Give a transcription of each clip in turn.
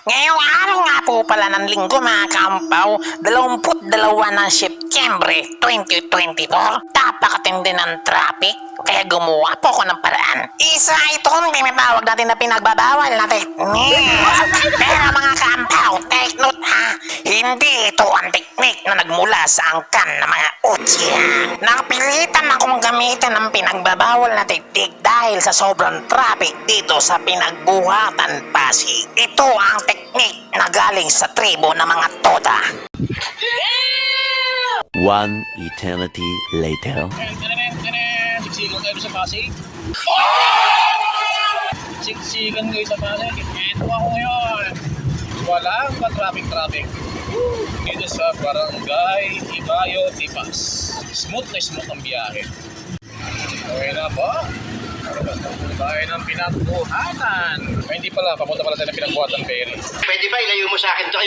Ngayong araw nga po pala ng linggo mga kaampaw, 22 ng Setyembre 2024, napakatindi ng traffic, kaya gumawa po ako ng paraan. Isa itong tinatawag natin na pinagbabawal na teknik. Pero mga kaampaw, take note ha, hindi ito ang teknik na nagmula sa angkan ng mga utya. Napilitan akong gamitin ang pinagbabawal na teknik dahil sa sobrang traffic dito sa pinagbuhatan Pasig. Ito ang teknik na galing sa tribo ng mga Toda. One eternity later. Siksikan kayo sa Pasig? Siksikan kayo sa Pasig? Ito ako ngayon. Walang pa-traffic. Dito sa Barangay Ibayo, Tipas. Smooth ang biyahe. Okay na ba? Bahay ng pinagbuhatan. Ay, hindi pala. Papunta pala tayo ng pinagbuhatan ferry. Pwede ba ilayo mo sa akin to?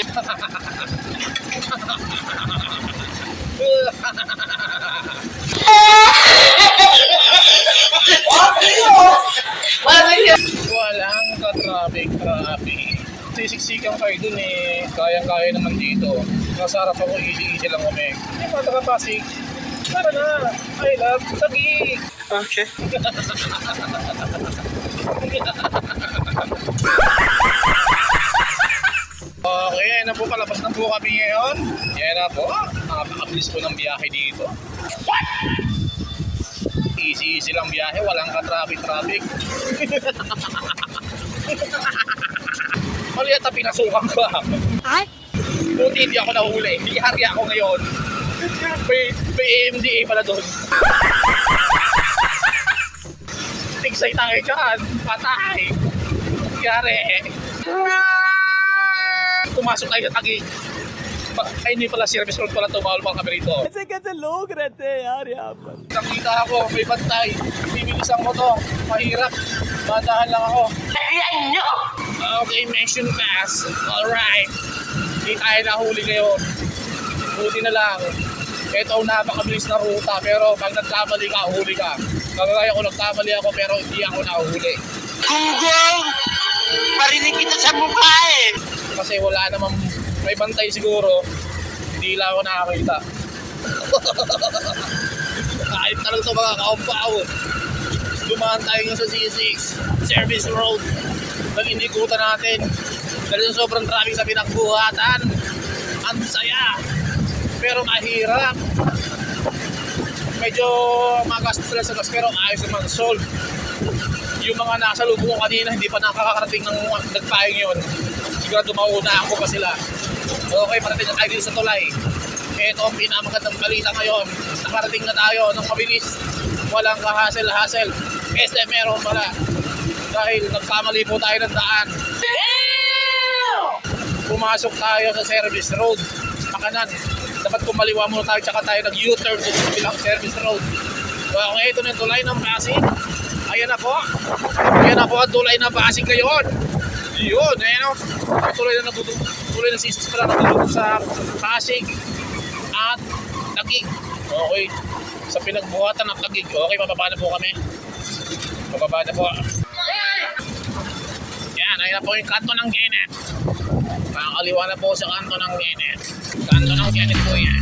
Walang ka-traffic. Sisiksikan kayo dun eh. Kayang-kaya naman dito. Nasa harap ako, easy lang kami. Hindi pa Pasig. Tara na. I love Taguig. Okay. Okay, yan na po. Palabas na po kami ngayon. Yan na po. Nakapakabilis po ng biyahe dito. What? Easy lang biyahe. Walang ka-traffic. Mali at pinasukan ko. Ay? Buti hindi ako nahuli. Hiyari ako ngayon. May AMDA pala doon. Tigsay tayo dyan. Patay. Hiyari. Pumasok tayo sa Taguig. Ay, hindi pala service road pala tumawal pa kami rito. ऐसे कैसे लोग रहते हैं यार यहाँ पर Nakita ako, may bantay. Bibilis ang motor. Mahirap. Bandahan lang ako. Okay, mission pass. Alright. Hindi tayo nahuli ngayon. Buti na lang. Ito ang napakabilis na ruta. Pero pag nagkamali ka, huli ka. Kagaya ko, nagkamali ako pero hindi ako nahuli. Gunggong! Marinig kita sa mukha eh! Kasi wala namang may bantay siguro. Hindi lang ako nakakita. Kahit talaga ito mga kaumpaw. Dumaan tayo nga sa C6 Service Road. Nag-indikutan natin. Dahil sa sobrang traffic sa pinagbuhatan. Ang saya. Pero mahirap. Medyo magastos sila sa gas pero ayos naman solve. Yung mga nasa lubong ko kanina hindi pa nakakarating ng nagpahing yun. Sigurado mauna ako pa sila. Okay, parating na tayo dito sa tulay. Ito ang pinamagandang balita ngayon. Nakarating na tayo ng mabilis. Walang ka-hassle. SM meron pala. Dahil nagkamali po tayo ng daan. Pumasok tayo sa service road. Makanan. Dapat kumaliwa muna tayo tsaka tayo nag-U-turn sa bilang service road. Okay, ito na yung tulay ng Pasig. Ayan na po ang tulay ng Pasig ngayon. Yun, ayan o. Tulay na sisis pala natutulog sa Pasig at Taguig. Okay, sa pinagbuhatan ng Taguig. Okay, bababa na po kami. Yan, ayan na po yung kanto ng Kenneth. Nakakaliwa na po sa kanto ng Kenneth. Kanto ng Kenneth po yan.